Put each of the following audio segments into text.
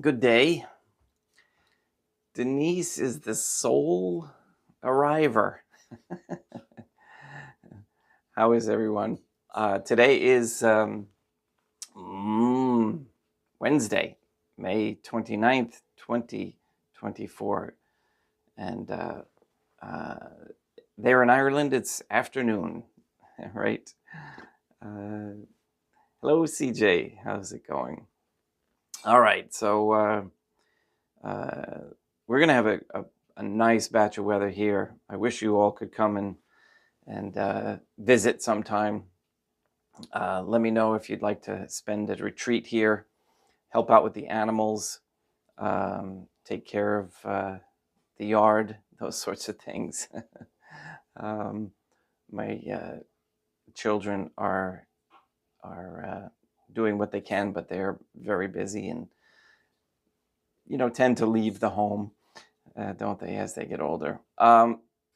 Good day. Denise is the sole arriver. How is everyone? Today is Wednesday, May 29th, 2024. And there in Ireland, it's afternoon, right? Hello, CJ. How's it going? All right, so we're going to have a nice batch of weather here. I wish you all could come and visit sometime. Let me know if you'd like to spend a retreat here, help out with the animals, take care of the yard, those sorts of things. My children are doing what they can, but they're very busy and tend to leave the home, don't they, as they get older.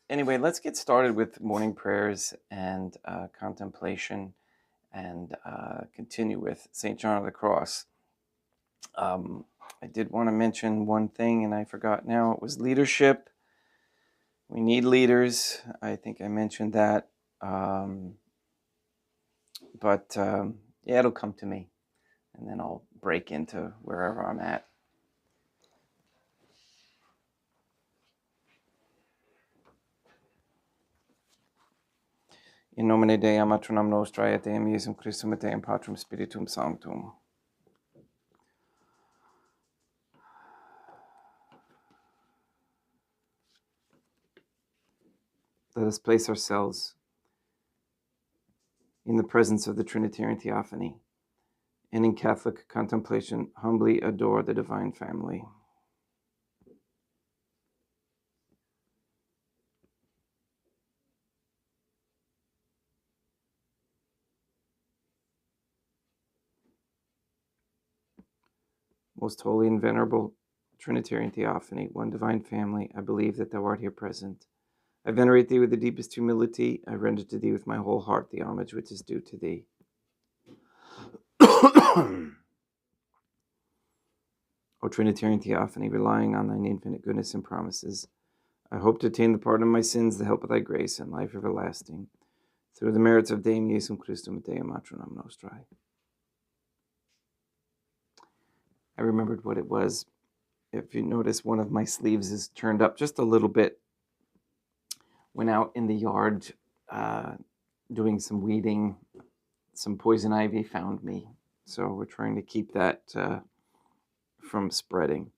Anyway, let's get started with morning prayers and contemplation, and continue with St. John of the Cross. I did want to mention one thing, and I forgot now. It was leadership. We need leaders. I think I mentioned that. But yeah, it'll come to me, and then I'll break into wherever I'm at. In nomine Dei, matronam nostrae, et Deum Iesum Christum, et Deum Patrum Spiritum Sanctum. Let us place ourselves in the presence of the Trinitarian Theophany, and in Catholic contemplation humbly adore the Divine Family. Most holy and venerable Trinitarian Theophany, one Divine Family, I believe that thou art here present. I venerate thee with the deepest humility. I render to thee with my whole heart the homage which is due to thee. O Trinitarian Theophany, relying on thine infinite goodness and promises, I hope to attain the pardon of my sins, the help of thy grace, and life everlasting, through the merits of Deum Iesum Christum et Deum Matronam Nostrae. I remembered what it was. If you notice, one of my sleeves is turned up just a little bit. Went out in the yard doing some weeding. Some poison ivy found me. So we're trying to keep that from spreading.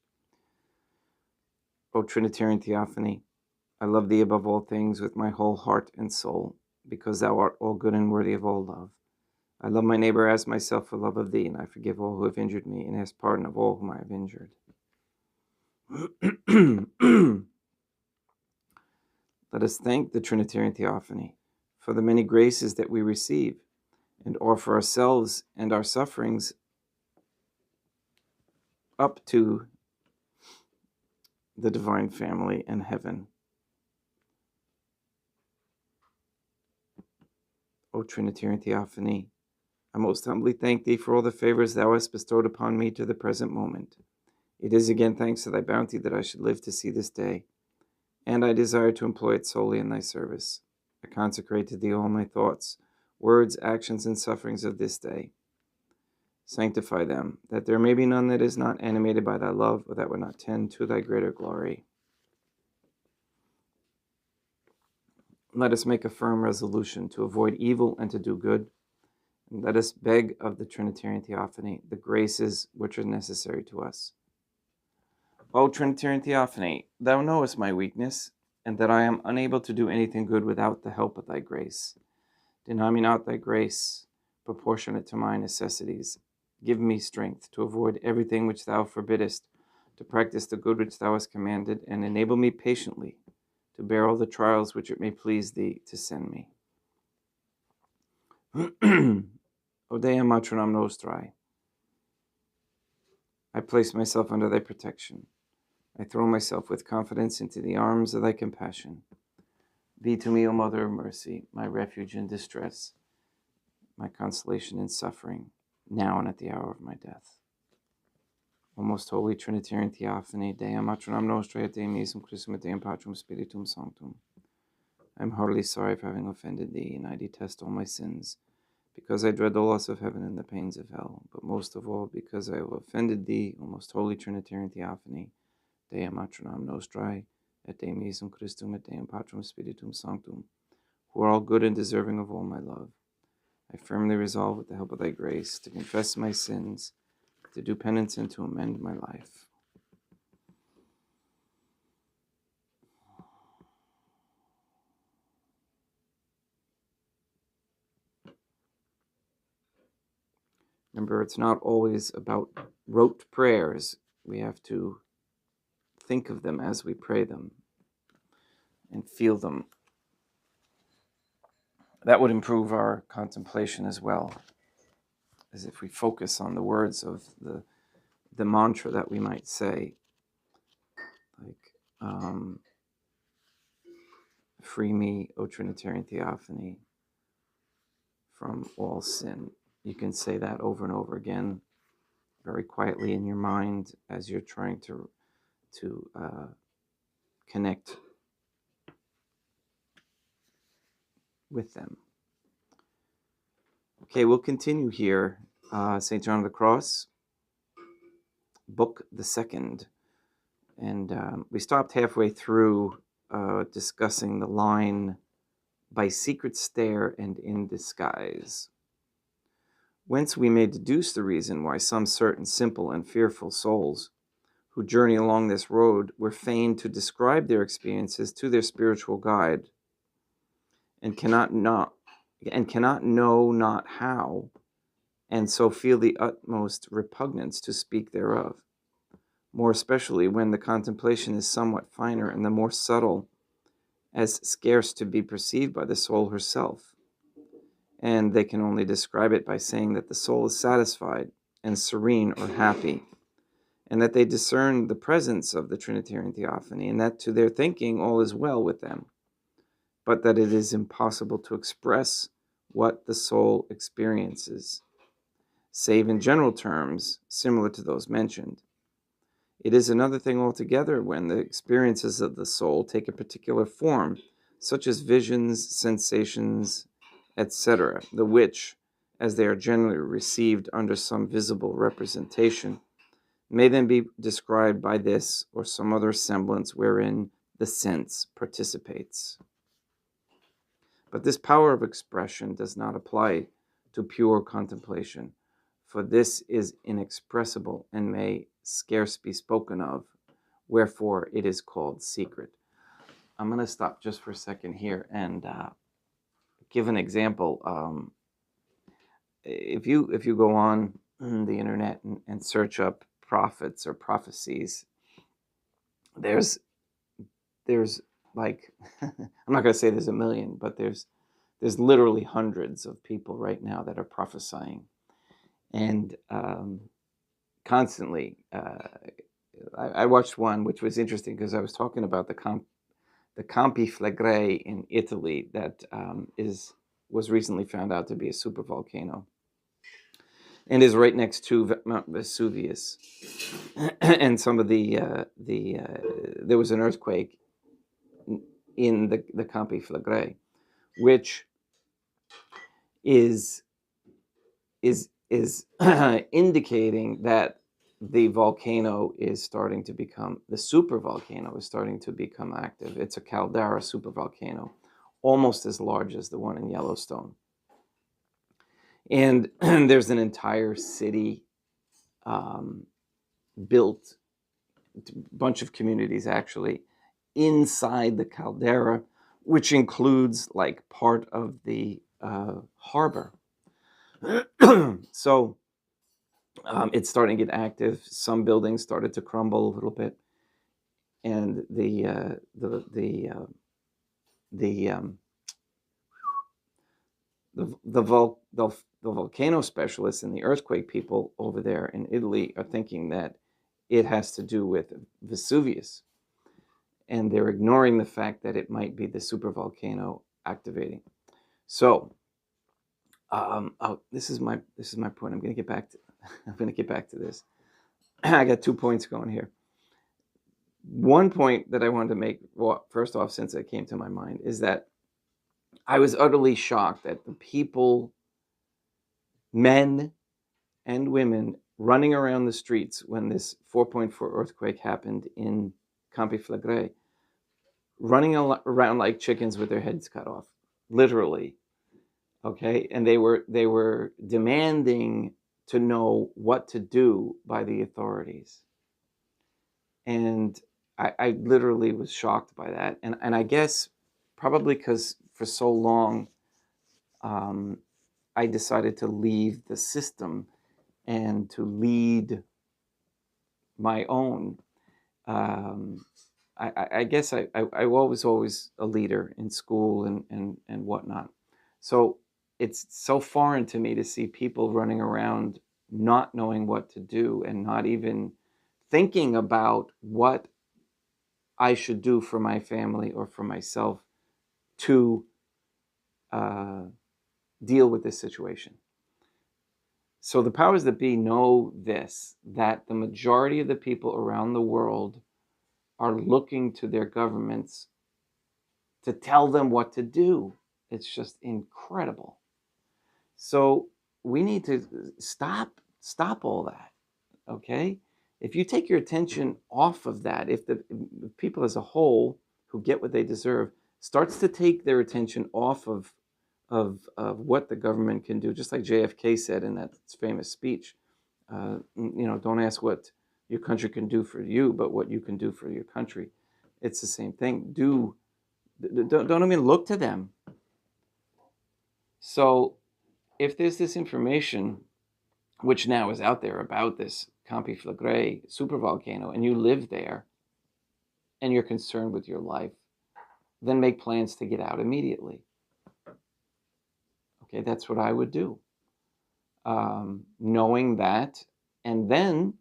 O Trinitarian Theophany, I love thee above all things with my whole heart and soul, because thou art all good and worthy of all love. I love my neighbor as myself for love of thee, and I forgive all who have injured me, and ask pardon of all whom I have injured. Let us thank the Trinitarian Theophany for the many graces that we receive, and offer ourselves and our sufferings up to the Divine Family and heaven. O Trinitarian Theophany, I most humbly thank thee for all the favors thou hast bestowed upon me to the present moment. It is again thanks to thy bounty that I should live to see this day, and I desire to employ it solely in thy service. I consecrate to thee all my thoughts, words, actions, and sufferings of this day. Sanctify them, that there may be none that is not animated by thy love, or that would not tend to thy greater glory. Let us make a firm resolution to avoid evil and to do good. And let us beg of the Trinitarian Theophany the graces which are necessary to us. O Trinitarian Theophany, thou knowest my weakness, and that I am unable to do anything good without the help of thy grace. Deny me not thy grace, proportionate to my necessities. Give me strength to avoid everything which thou forbiddest, to practice the good which thou hast commanded, and enable me patiently to bear all the trials which it may please thee to send me. O Deum Matronam Nostrae, I place myself under thy protection. I throw myself with confidence into the arms of thy compassion. Be to me, O Mother of Mercy, my refuge in distress, my consolation in suffering, now and at the hour of my death. O most holy Trinitarian Theophany, Deum Matronam Nostrae et Deum Iesum Christum et Deum Patrum Spiritum Sanctum. I am heartily sorry for having offended thee, and I detest all my sins, because I dread the loss of heaven and the pains of hell, but most of all because I have offended thee, O most holy Trinitarian Theophany, Deum Matronam Nostrae et Deum Iesum Christum et Deum Patrum Spiritum Sanctum, who are all good and deserving of all my love. I firmly resolve, with the help of thy grace, to confess my sins, to do penance, and to amend my life. Remember, it's not always about rote prayers. We have to think of them as we pray them and feel them. That would improve our contemplation as well, as if we focus on the words of the mantra that we might say, like, free me, O Trinitarian Theophany, from all sin. You can say that over and over again, very quietly in your mind, as you're trying to connect with them. Okay, we'll continue here. St. John of the Cross, book the second. And we stopped halfway through discussing the line, by secret stare and in disguise. Whence we may deduce the reason why some certain simple and fearful souls who journey along this road were fain to describe their experiences to their spiritual guide, and cannot know not how, and so feel the utmost repugnance to speak thereof, more especially when the contemplation is somewhat finer and the more subtle, as scarce to be perceived by the soul herself, and they can only describe it by saying that the soul is satisfied and serene or happy, and that they discern the presence of the Trinitarian Theophany, and that to their thinking all is well with them, but that it is impossible to express what the soul experiences, save in general terms similar to those mentioned. It is another thing altogether when the experiences of the soul take a particular form, such as visions, sensations, etc., the which, as they are generally received under some visible representation, may then be described by this or some other semblance wherein the sense participates. But this power of expression does not apply to pure contemplation, for this is inexpressible and may scarce be spoken of, wherefore it is called secret. I'm going to stop just for a second here and give an example. If you go on the internet and search up prophets or prophecies, there's like I'm not going to say there's a million, but there's literally hundreds of people right now that are prophesying, and constantly. I watched one which was interesting because I was talking about the Campi Flegrei in Italy that was recently found out to be a supervolcano, and is right next to Mount Vesuvius. And some of there was an earthquake in the Campi Flegrei, which is indicating that the volcano is starting to become, the supervolcano is starting to become active. It's a caldera supervolcano, almost as large as the one in Yellowstone. And there's an entire city built, a bunch of communities actually, inside the caldera, which includes like part of the harbor. So it's starting to get active. Some buildings started to crumble a little bit, and the volcano specialists and the earthquake people over there in Italy are thinking that it has to do with Vesuvius, and they're ignoring the fact that it might be the supervolcano activating. So, this is my point. I'm going to get back to this. I got 2 points going here. One point that I wanted to make, well, first off, since it came to my mind, is that I was utterly shocked at the people, men and women, running around the streets when this 4.4 earthquake happened in Campi Flegrei, running around like chickens with their heads cut off, literally. Okay, and they were demanding to know what to do by the authorities, and I literally was shocked by that, and I guess probably because for so long I decided to leave the system and to lead my own. I guess I was always a leader in school and whatnot. So it's so foreign to me to see people running around not knowing what to do and not even thinking about what I should do for my family or for myself to deal with this situation. So the powers that be know this, that the majority of the people around the world are looking to their governments to tell them what to do. It's just incredible. So we need to stop all that, okay? If you take your attention off of that, if the people as a whole who get what they deserve starts to take their attention off of what the government can do, just like JFK said in that famous speech, don't ask what your country can do for you, but what you can do for your country. It's the same thing. Don't even look to them. So if there's this information, which now is out there about this Campi Flegrei supervolcano, and you live there, and you're concerned with your life, then make plans to get out immediately. Okay, that's what I would do. Knowing that, and then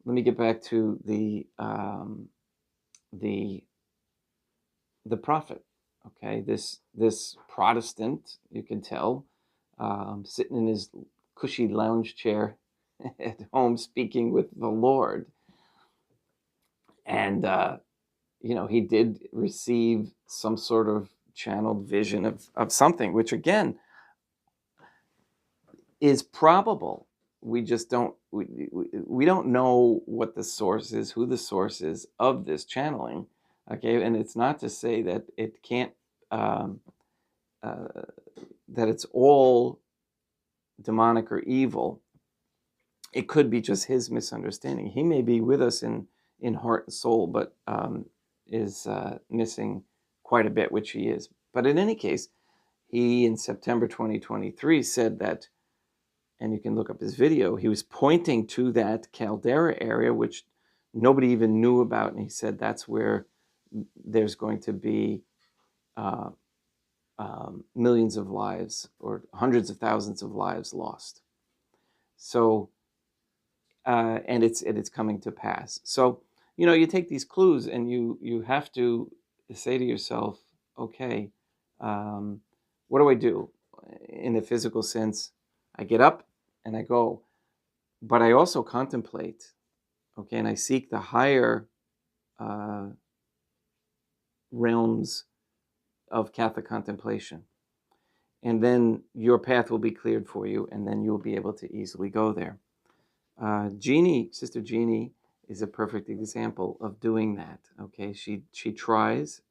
let me get back to the prophet. Okay, this Protestant, you can tell, sitting in his cushy lounge chair at home, speaking with the Lord, and he did receive some sort of channeled vision of something, which again is probable. We just don't we don't know what the source is, who the source is of this channeling. Okay, and it's not to say that it can't that it's all demonic or evil. It could be just his misunderstanding. He may be with us in heart and soul, but is missing quite a bit, which he is. But in any case, he in September 2023 said that, and you can look up his video, he was pointing to that caldera area, which nobody even knew about, and he said that's where there's going to be millions of lives or hundreds of thousands of lives lost. So, and it's coming to pass. So, you take these clues and you have to say to yourself, okay, what do I do? In the physical sense, I get up and I go, but I also contemplate, okay, and I seek the higher realms of Catholic contemplation. And then your path will be cleared for you, and then you'll be able to easily go there. Sister Jeannie is a perfect example of doing that. Okay, she tries,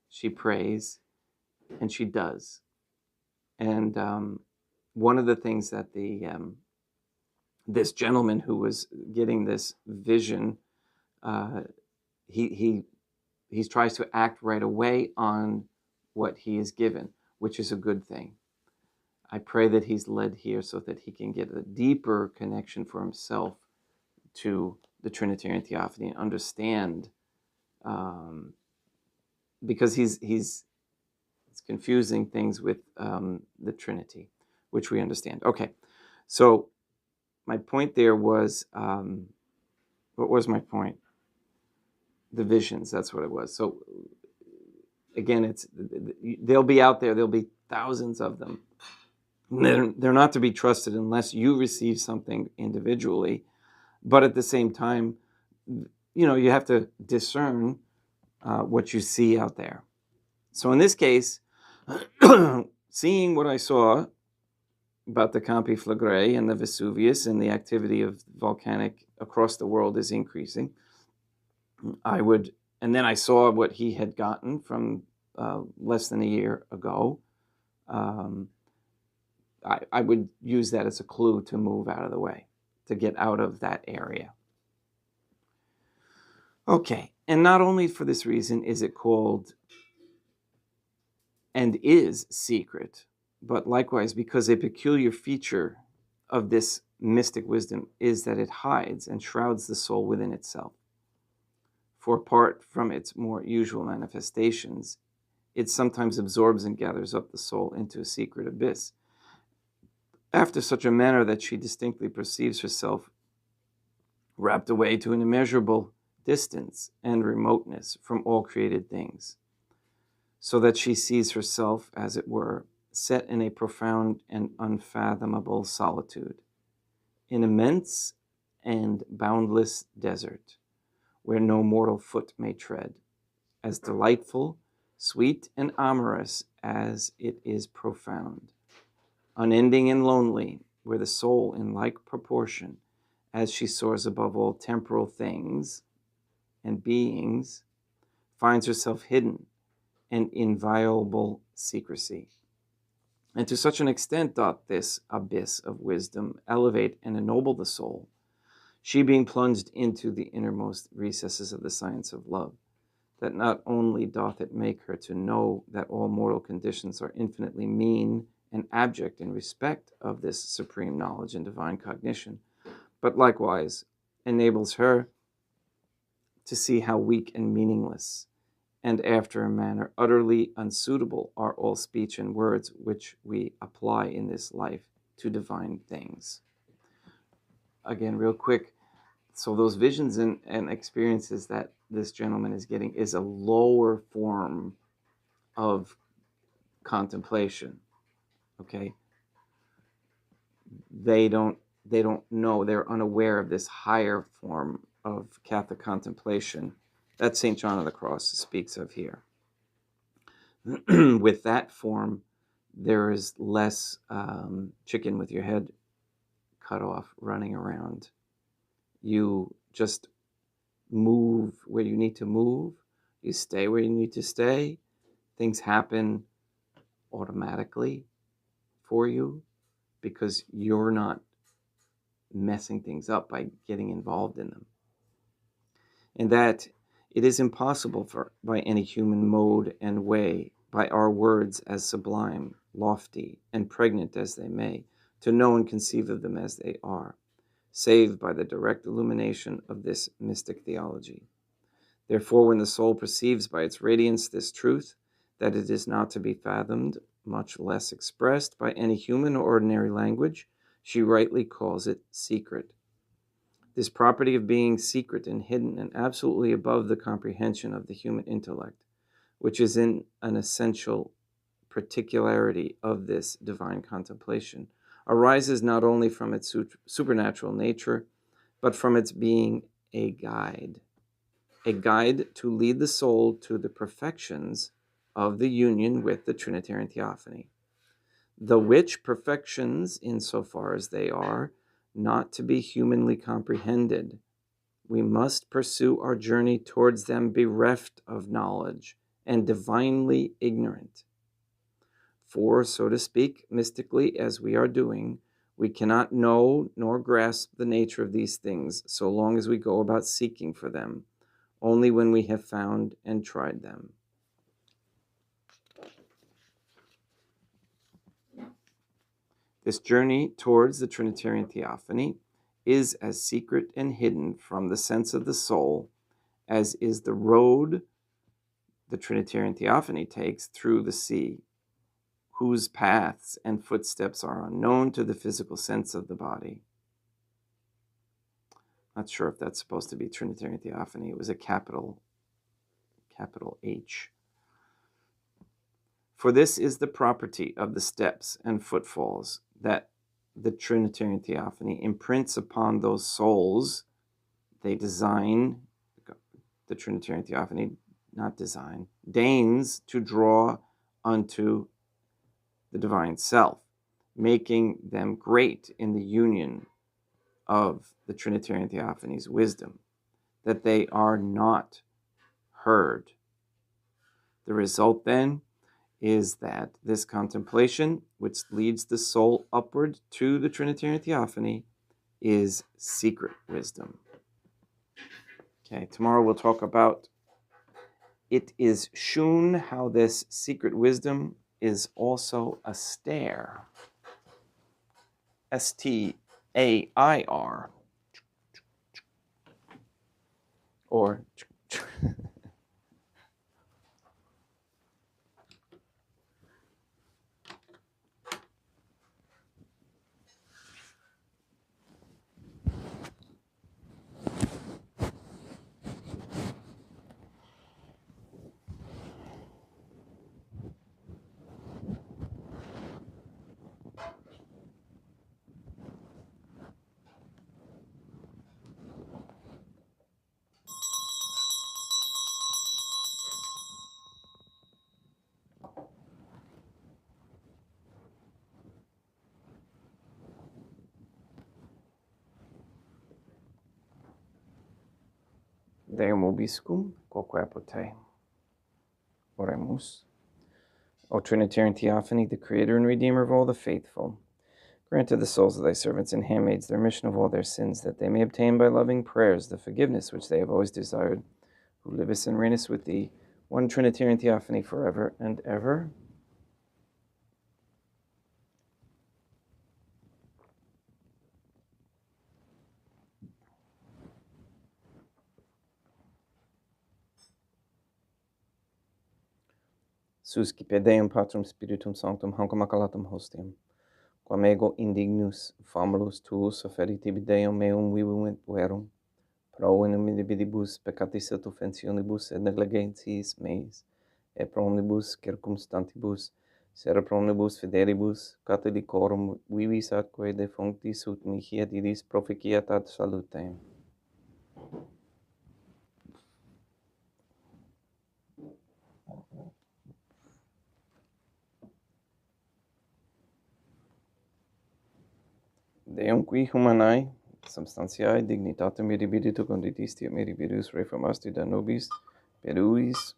she prays, and she does. And one of the things that this gentleman who was getting this vision, he tries to act right away on what he is given, which is a good thing. I pray that he's led here so that he can get a deeper connection for himself to the Trinitarian Theophany and understand, because he's confusing things with the Trinity, which we understand. Okay, so my point there was, what was my point? The visions, that's what it was. So again, they'll be out there, there'll be thousands of them. They're not to be trusted unless you receive something individually. But at the same time, you have to discern what you see out there. So in this case, seeing what I saw about the Campi Flegrei and the Vesuvius and the activity of volcanic across the world is increasing, and then I saw what he had gotten from less than a year ago. I would use that as a clue to move out of the way, to get out of that area. Okay, and not only for this reason is it called and is secret, but likewise because a peculiar feature of this mystic wisdom is that it hides and shrouds the soul within itself. For apart from its more usual manifestations, it sometimes absorbs and gathers up the soul into a secret abyss, after such a manner that she distinctly perceives herself wrapped away to an immeasurable distance and remoteness from all created things, so that she sees herself, as it were, set in a profound and unfathomable solitude, an immense and boundless desert, where no mortal foot may tread, as delightful, sweet, and amorous as it is profound, unending and lonely, where the soul, in like proportion as she soars above all temporal things and beings, finds herself hidden in inviolable secrecy. And to such an extent doth this abyss of wisdom elevate and ennoble the soul, she being plunged into the innermost recesses of the science of love, that not only doth it make her to know that all mortal conditions are infinitely mean and abject in respect of this supreme knowledge and divine cognition, but likewise enables her to see how weak and meaningless, and after a manner utterly unsuitable, are all speech and words which we apply in this life to divine things. Again, real quick, so those visions and experiences that this gentleman is getting is a lower form of contemplation. Okay, they don't know, they're unaware of this higher form of Catholic contemplation that St. John of the Cross speaks of here. With that form, there is less chicken with your head cut off running around. You just move where you need to move. You stay where you need to stay. Things happen automatically for you because you're not messing things up by getting involved in them. And that it is impossible by any human mode and way, by our words as sublime, lofty, and pregnant as they may, to know and conceive of them as they are, save by the direct illumination of this mystic theology. Therefore, when the soul perceives by its radiance this truth, that it is not to be fathomed, much less expressed by any human or ordinary language, she rightly calls it secret. This property of being secret and hidden and absolutely above the comprehension of the human intellect, which is in an essential particularity of this divine contemplation, arises not only from its supernatural nature, but from its being a guide to lead the soul to the perfections of the union with the Trinitarian Theophany, the which perfections, insofar as they are not to be humanly comprehended, we must pursue our journey towards them bereft of knowledge and divinely ignorant. For, so to speak, mystically as we are doing, we cannot know nor grasp the nature of these things so long as we go about seeking for them, only when we have found and tried them. This journey towards the Trinitarian Theophany is as secret and hidden from the sense of the soul as is the road the Trinitarian Theophany takes through the sea, whose paths and footsteps are unknown to the physical sense of the body. Not sure if that's supposed to be Trinitarian Theophany. It was a capital H. For this is the property of the steps and footfalls that the Trinitarian Theophany imprints upon those souls they design, the Trinitarian Theophany, not design, deigns to draw unto the divine self, making them great in the union of the Trinitarian Theophany's wisdom, that they are not heard. The result then is that this contemplation, which leads the soul upward to the Trinitarian Theophany, is secret wisdom. Okay, tomorrow we'll talk about it is shewn how this secret wisdom is also a stair. S-T-A-I-R. Or Deum vobiscum, quoque apote. Oremus. O Trinitarian Theophany, the Creator and Redeemer of all the faithful, grant to the souls of thy servants and handmaids the remission of all their sins, that they may obtain by loving prayers the forgiveness which they have always desired, who livest and reignest with thee, one Trinitarian Theophany, forever and ever. Suscipe Deum Patrum Spiritum Sanctum, hancum accalatum hostium, quam ego indignus famulus tuus offerit tibi Deum meum vivunt verum, pro inimicibus peccatis et offensionibus et negligentiis meis, et pro omnibus circumstantibus, sera pro omnibus fidelibus, catholicorum vivis atque defunctis ut mihi et idis proficiat ad salutem. Deum qui humanae substantiae dignitatem meribiditu conditisti et meribidus reformasti da nobis peruis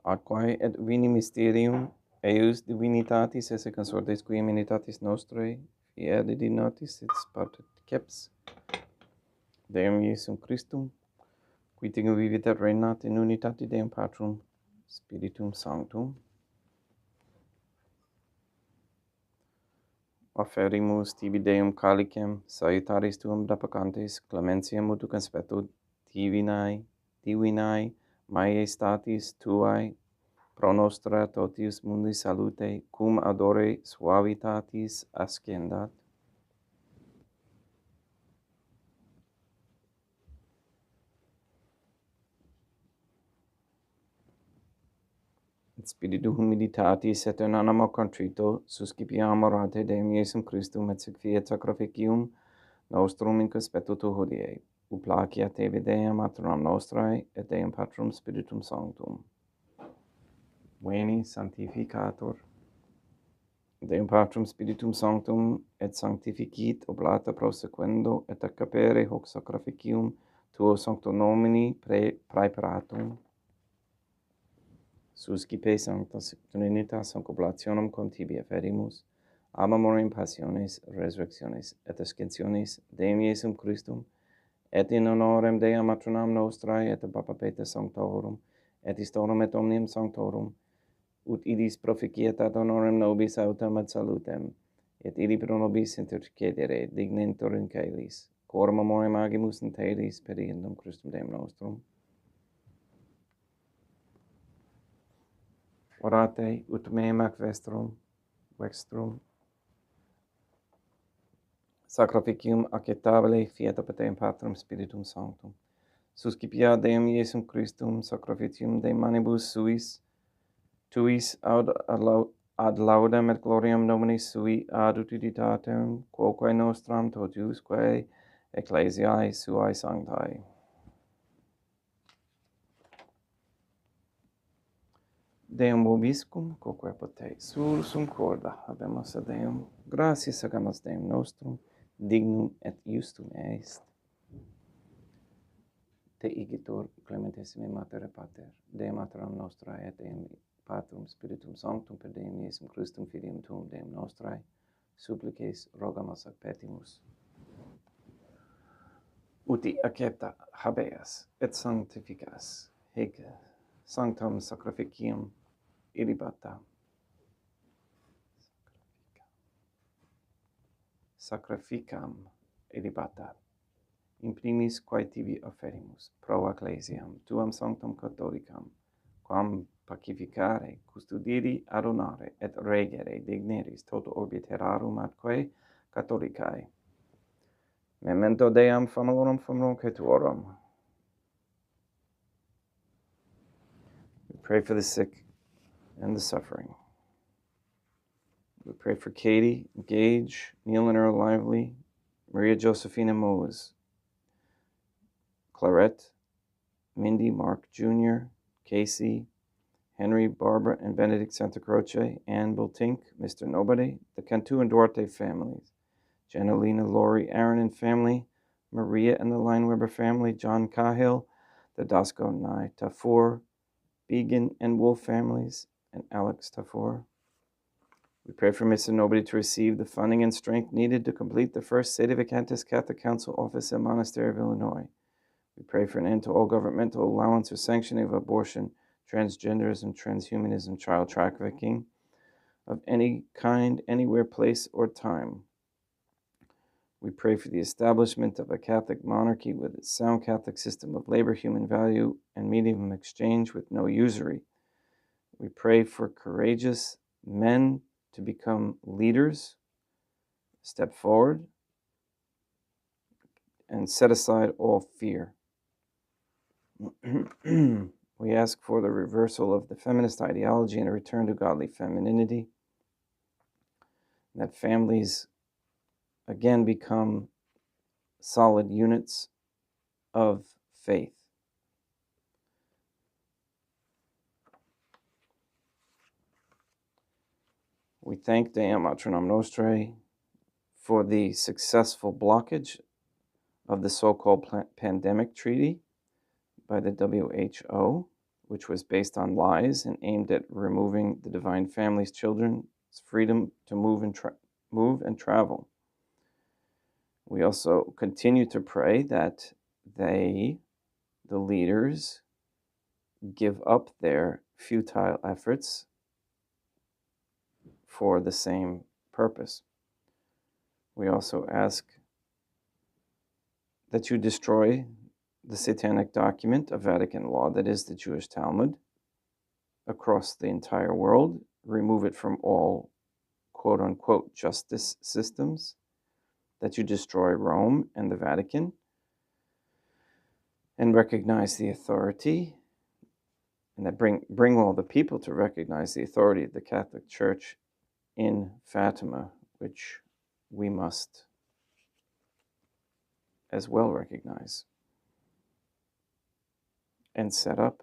atquae et vini mysterium eius divinitatis esse consortes qui eminitatis nostrae fieri notis et sparticeps Deum Iesum Christum, qui tingu vivit et regnat in unitate Deum Patrum Spiritum Sanctum. Offerimus tibi Deum calicem, salutaris tuum deprecantes, clementiam mutu conspecto divinae maiestatis tuae, pro nostra totius mundi salute, cum adore suavitatis ascendat. Et spiritu humilitatis et in animo contrito suscipiam orate Deum Iesum Christum et sic fiat sacrificium nostrum in conspecto tu hodie. U placia tebe Deum maternam nostrae et Deum Patrum Spiritum Sanctum. Veni sanctificator Deum Patrum Spiritum Sanctum et sanctificit oblata prosequendo et accapere hoc sacrificium tuo sancto nomini praeparatum. Suscipe sanctas trinitas concoblationem con tibi efferimus, ab amorem passiones, resurrectiones et ascensiones Deum Iesum Christum, et in honorem Dei matronam nostrae et Papa Peter Sanctorum, et istorum et omnium Sanctorum, ut idis proficiat ad honorem nobis autem et salutem, et idi pro nobis intercedere dignentur in caelis, coram amorem agimus in telis periendum Christum Deum nostrum. Orate ut meam ac vextrum sacrificium acceptabile fiat ab Deum Patrum Spiritum Sanctum. Suscipiat Deum Iesum Christum sacrificium de manibus tuis aud ad laudem et gloriam Domini sui ad utilitatem quoque nostram totiusque ecclesiae suae sanctae. Deum vobiscum, quoque pote sursum corda, habemus a Deum, gratias agamus Deum nostrum, dignum et justum est. Te igitur clementissime Mater Pater, Dei Materam nostrae et Deum Patrum Spiritum Sanctum per Deum Iesum Christum Filium Tuum Deum nostrae, supplices rogamus ac petimus. Uti accepta habeas et sanctificas, hic sanctum sacrificium ilibata. Sacrificam ilibata. In primis quae tibi offerimus, pro ecclesiam, tuam sanctum catholicam, quam pacificare, custodiri, adonare, et regere digneris toto orbi terrarum atque catholicae. Memento Deam famalorum famulocatuorum. We pray for the sick and the suffering. We pray for Katie, Gage, Neil and Earl Lively, Maria Josephina Mose, Clarette, Mindy, Mark Jr., Casey, Henry, Barbara, and Benedict Santa Croce, Anne Bultink, Mr. Nobody, the Cantu and Duarte families, Janelina, Lori, Aaron and family, Maria and the Lineweber family, John Cahill, the Dasco Nye Tafur, Began and Wolf families, and Alex Tafur. We pray for Mr. Nobody to receive the funding and strength needed to complete the first Sedevacantist Catholic Council office at Monastery of Illinois. We pray for an end to all governmental allowance or sanctioning of abortion, transgenderism, transhumanism, child trafficking of any kind, anywhere, place, or time. We pray for the establishment of a Catholic monarchy with its sound Catholic system of labor, human value, and medium exchange with no usury. We pray for courageous men to become leaders, step forward, and set aside all fear. We ask for the reversal of the feminist ideology and a return to godly femininity, that families again become solid units of faith. We thank Deum Matronam Nostrae for the successful blockage of the so-called pandemic treaty by the WHO, which was based on lies and aimed at removing the Divine Family's children's freedom to move and travel. We also continue to pray that they, the leaders, give up their futile efforts for the same purpose. We also ask that you destroy the satanic document of Vatican law, that is the Jewish Talmud, across the entire world, remove it from all quote-unquote justice systems, that you destroy Rome and the Vatican, and recognize the authority, and that bring all the people to recognize the authority of the Catholic Church in Fatima, which we must as well recognize and set up.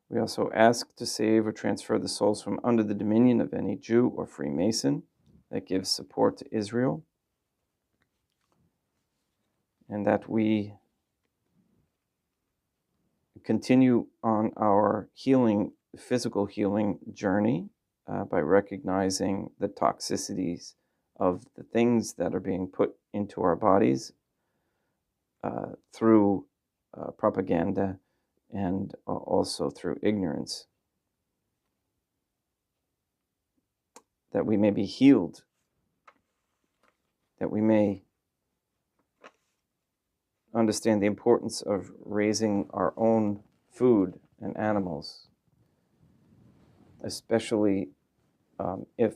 We also ask to save or transfer the souls from under the dominion of any Jew or Freemason that gives support to Israel, and that we continue on our physical healing journey by recognizing the toxicities of the things that are being put into our bodies through propaganda and also through ignorance, that we may be healed, that we may understand the importance of raising our own food and animals, especially if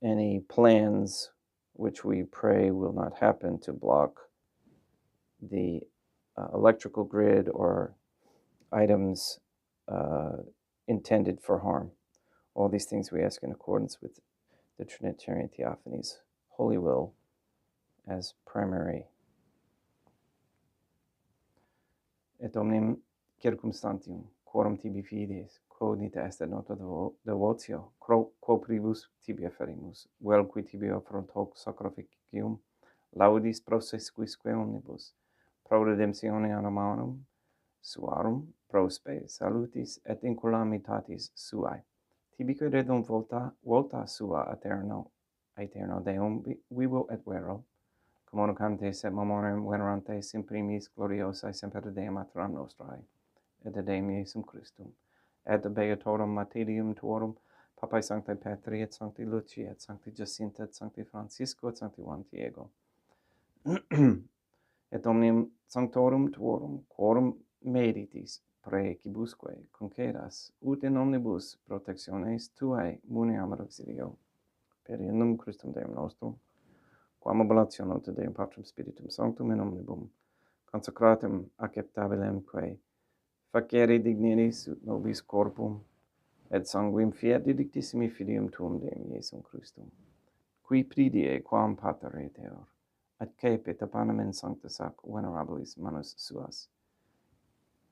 any plans, which we pray will not happen, to block the electrical grid or items intended for harm. All these things we ask in accordance with the Trinitarian Theophany's holy will as primary. Et omnium circumstantium, quorum tibi fides, cognita est nota devotio, quo privus tibi afferimus, vel qui tibi offront hoc sacrificium, laudis prosesquisque omnibus, pro redemptione animarum suarum, pro spe salutis et inculamitatis suae. Tibique redunt volta sua aeterno Deum vivo et vero, communicantes et memoriam venerantes in primis gloriosae semper Dei Materam nostrae, et Deum Iesum Christum, et beatorum martyrium tuorum, Papae Sanctae Petri, et Sancti Lucia, et Sancti Jacinta, et Sancti Francisco, et Sancti Juan Diego, et omnium sanctorum tuorum, quorum meritis praecibusque concedas, ut in omnibus protectiones tuae muniamur auxilio, per innum Christum Deum nostrum, quam oblationem te Deum Patrum Spiritum Sanctum in omnibum consecratum acceptabilem quae facere digneris ut nobis corpum et sanguim fiat didictissimi filium tuum Deum Iesum Christum, qui pridie quam pater eteor, et cepit apanam in sanctus ac venerabilis manus suas,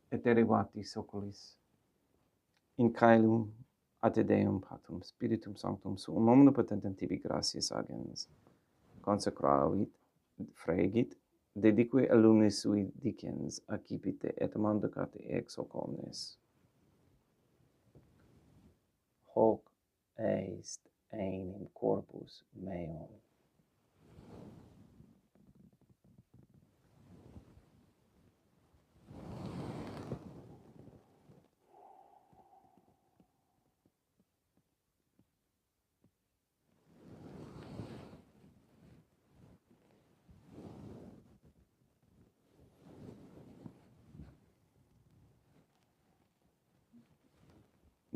et derivatis oculis in caelum a te Deum Patrum Spiritum Sanctum suum omnipotentem tibi gratias agens, consecravit, fregit, dedique alumnis sui dicens, accipite et mandicate ex hoc omnes. Hoc est enim corpus meum.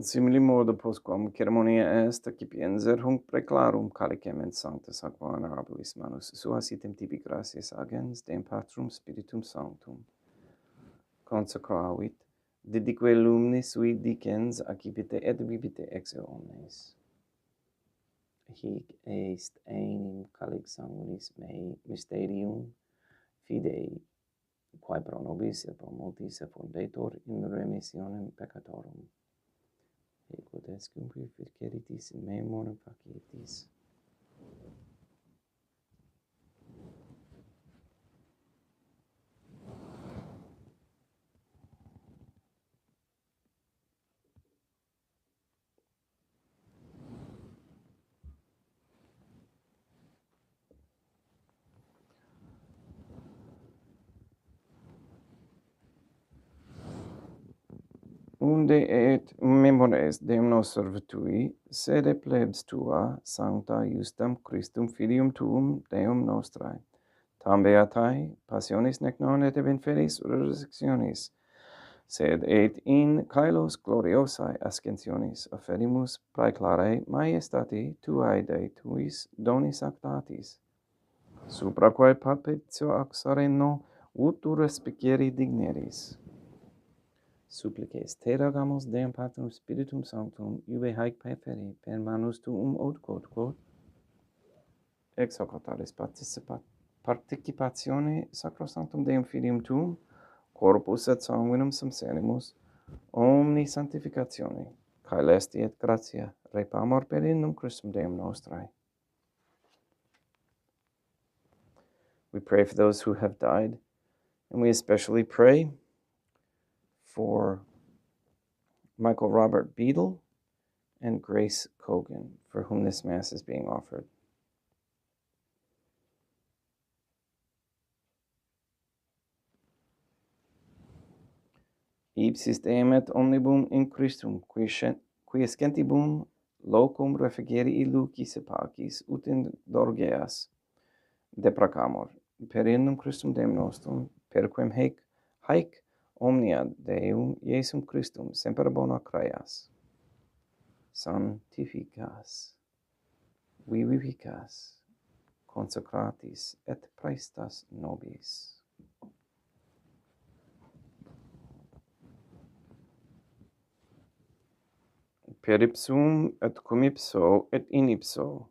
In simili modo postquam ceremonia est accipienser hunc preclarum calicem in sanctus ac venerabilis manus suas item tibi gratias agens Deum Patrum Spiritum Sanctum consecravit, dedique lumnis sui dicens accipite et vivite ex omnes. Hic est enim calix sanguinis mei mysterium fidei, quae pro nobis et pro multis effundetur in remissionem peccatorum. Ego descum qui ficeritis in memoram facitis. Unde et memores Deum noster virtui, sede plebs tua, sancta justam Christum filium tuum Deum nostrae, tam beatae, passionis nec non et infelis resurrectionis, sed et in caelos gloriosae ascensionis offerimus praeclare maiestati tuae Dei tuis donis actatis, supra quae papitio ac sereno ut tu respicieri digneris. Supplices te rogamus Deum Patrum Spiritum Sanctum, iube haec perferi per manus tuum ut quod ex hoc altaris participatione sacrosanctum Deum Filium tuum, corpus et sanguinum subserimus, omni sanctificatione, caelesti et gratia, repamor per innum Christum Deum nostrae. We pray for those who have died, and we especially pray for Michael Robert Beadle and Grace Cogan, for whom this Mass is being offered. Ipsis Deum et omnibum in Christum, qui escentibum locum refugeri lucis et pacis, ut in dorgeas deprecamur, per innum Christum Deum nostrum, per quem haec omnia Deum Iesum Christum semper bona creas, sanctificas, vivificas, consecratis et praestas nobis. per ipsum et cum ipso et in ipso,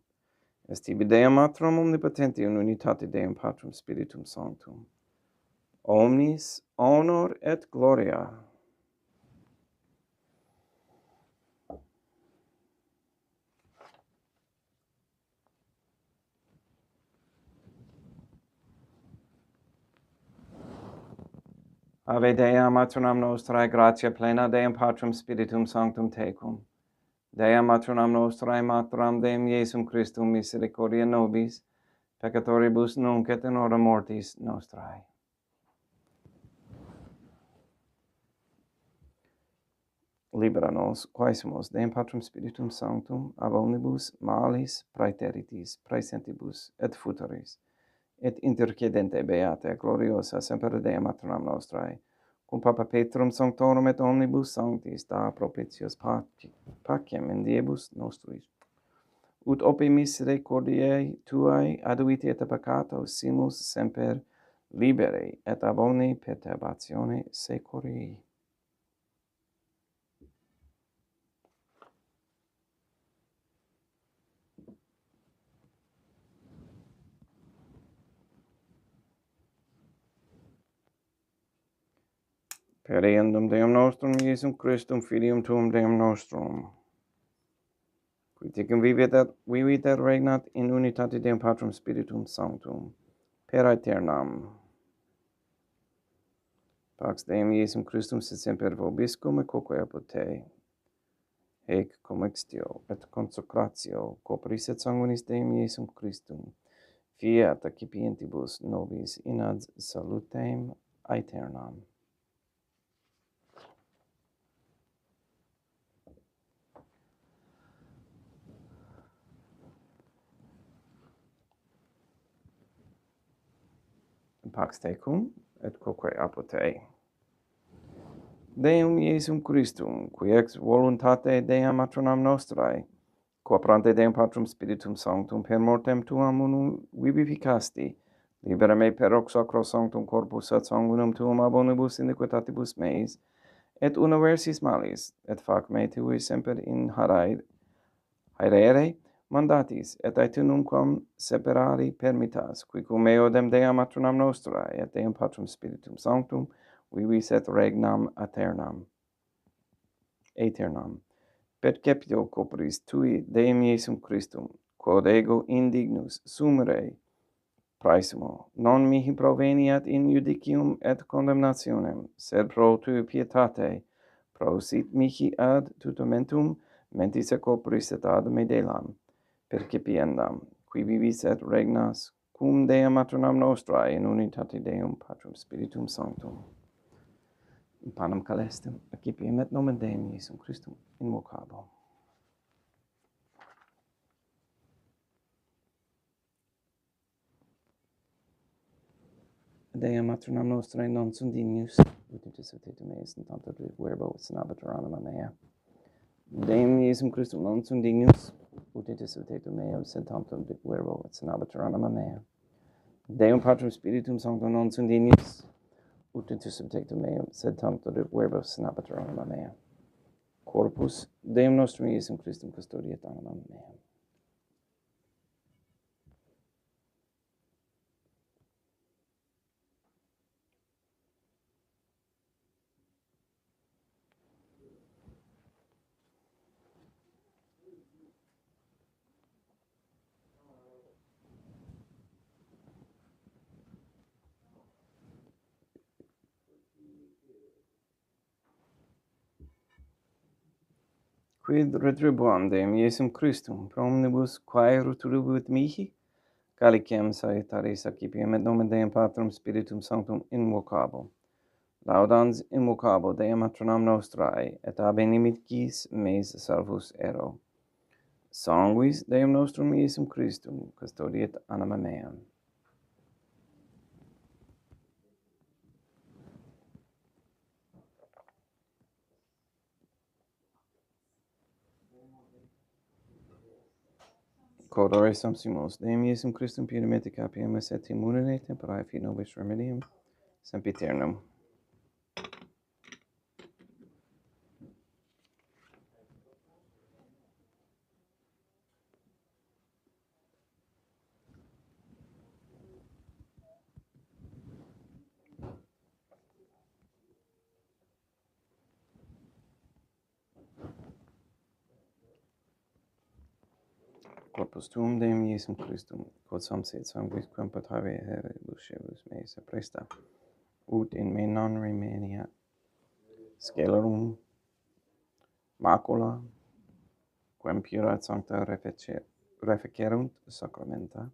est tibi Deum Matrum omnipotenti in unitate Deum Patrum Spiritum Sanctum. Omnis honor et gloria. Ave Dea Matronam Nostrae, gratia plena Deum Patrum Spiritum Sanctum tecum. Dea Matronam Nostrae, Matram Deum Iesum Christum, misericordia nobis, peccatoribus nunc et in hora mortis nostrae. Libera nos, quaesimus, Deum Patrum Spiritum Sanctum, ab omnibus malis praeteritis, praesentibus, et futuris, et intercedente beata, gloriosa, semper Dea Matronam Nostrae, cum Papa Petrum Sanctorum et omnibus sanctis, da propitios pacem in diebus nostris, ut ope misericordiae tuae aduiti et peccato simus semper libere et ab omni perturbatione securii. Per eundum Deum nostrum Iesum Christum Filium Tuum Deum nostrum, qui tecum vivit et regnat in unitate Deum Patrum Spiritum Sanctum, per aeternam. Pax Deum Iesum Christum sit semper vobiscum et quoque apud te, hec commixtio et consecratio corporis et sanguinis Deum Iesum Christum, fiat accipientibus nobis in ad salutem aeternam. Pax tecum et quoque apud te. Deum Iesum Christum, qui ex voluntate Deum Matronam Nostrae, quoprante Deum Patrum Spiritum Sanctum per mortem tuam unum vivificasti, libera me per hoc sacro sanctum corpus et sanguinum tuum ab omnibus iniquitatibus meis, et universis malis, et fac me tui semper in haerere mandatis, et aetunumquam separari permittas, qui cum eodem Deum Matronam Nostrae, et Deum Patrum Spiritum Sanctum, vivis et regnam aeternam. Perceptio corporis tui Deum Iesum Christum, quod ego indignus sumere praesumo, non mihi proveniat in judicium et condemnationem, sed pro tui pietate, prosit mihi ad tutamentum mentis et corporis et ad medelam, percipiendam, qui vivis et regnas, cum Deum Matronam Nostrae in unitate Deum Patrum Spiritum Sanctum. In panem calestem, accipiem et nomen Deum Iesum Christum invocabo. Deum Matronam Nostrae non sunt dignus, ut intercedete meis in tanto verbo et senabatur anima mea. Deum Iesum Christum non sunt dignus, ut intercedete meum sed tantum verbo et senabatur anima mea. Deum Patrum Spiritum Sanctum non sunt dignus, ut intercedete meum sed tantum verbo senabatur anima mea. Corpus Deum nostrum Iesum Christum custodiet anima meam. Quid retribuam Deum Iesum Christum, pro omnibus quae retribuit mihi, calicem salutaris accipiem et nomen Deum Patrum Spiritum Sanctum invocabo. Laudans invocabo Deum Matronam Nostrae, et ab inimicis meis salvus ero. Sanguis Deum Nostrum Iesum Christum custodiet anima meam. Codore sumpsimus, Deum Iesum Christum piedomete capiemus et immunere temperae fit nobis remedium, sempiternum. Corpus tuum Deum Iesum Christum, quod samsit sanguis quam patave lucebus me se presta, ut in me non remania scelerum macula, quem pura et sancta refecerunt sacramenta.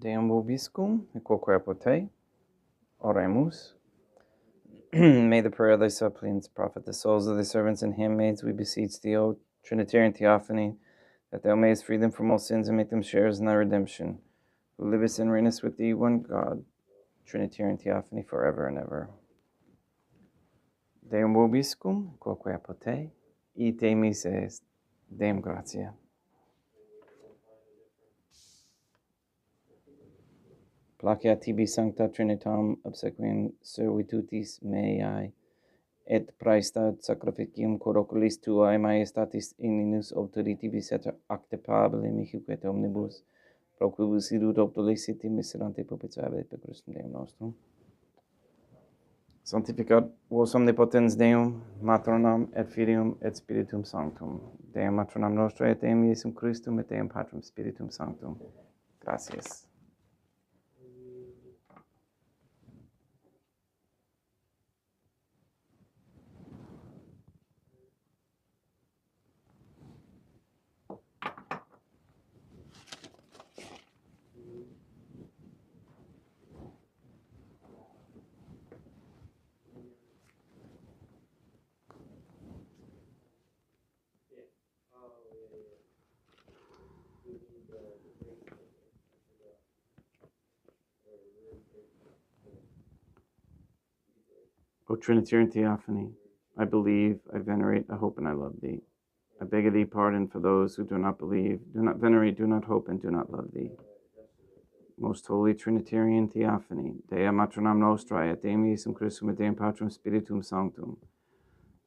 Deum vobiscum, et quoque apote, oremus. May the prayer of thy suppliants profit the souls of thy servants and handmaids, we beseech thee, O Trinitarian Theophany, that thou mayest free them from all sins and make them sharers in thy redemption, who livest and reignest with thee, one God, Trinitarian Theophany, forever and ever. Deum vobiscum, quoque apote, ite mises, Deum gratia. Placeat tibi sancta Trinitam obsequiem servitutis meae, et praestat sacrificium quod oculis tuae majestatis igninus auctoritibus et actepabile mihi et omnibus, pro quibus idut optoliciti miserante propitiae per Christum Deum nostrum. Sanctificat vos omnipotens Deum, Matronam et Filium et Spiritum Sanctum. Deum Matronam nostrae et Deum Iesum Christum et Deum Patrum Spiritum Sanctum. Gracias. O Trinitarian Theophany, I believe, I venerate, I hope, and I love thee. I beg of thee pardon for those who do not believe, do not venerate, do not hope, and do not love thee. Most Holy Trinitarian Theophany, Dea Matronam Nostrae, et Deum Iesum Christum, et Deum Patrum Spiritum Sanctum.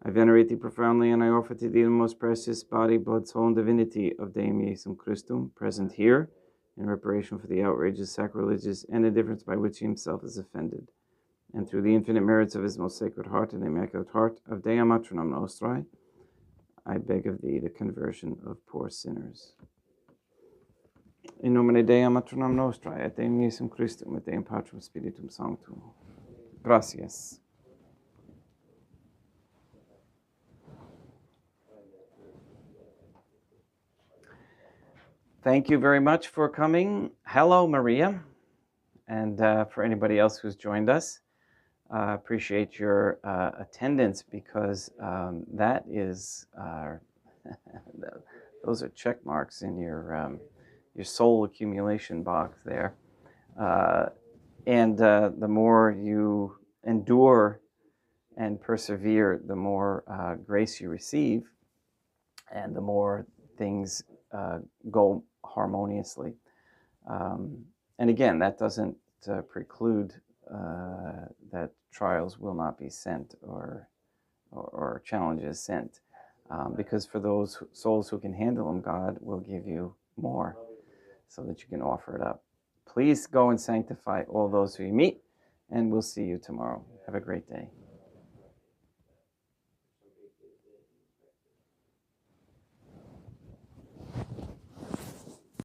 I venerate thee profoundly, and I offer to thee the most precious body, blood, soul, and divinity of Deum Iesum Christum, present here, in reparation for the outrages, sacrileges, and indifference by which he himself is offended, and through the infinite merits of his most sacred heart and immaculate heart of Dea Matronam Nostrae, I beg of thee the conversion of poor sinners. In nomine Dei Matronam Nostrae, et Deum Iesum Christum, et Deum Patrum Spiritum Sanctum. Gracias. Thank you very much for coming. Hello, Maria. And for anybody else who's joined us, appreciate your attendance, because that is, those are check marks in your soul accumulation box there. And the more you endure and persevere, the more grace you receive, and the more things go harmoniously. And again, that doesn't preclude that trials will not be sent or challenges sent. Because for those souls who can handle them, God will give you more so that you can offer it up. Please go and sanctify all those who you meet, and we'll see you tomorrow. Have a great day.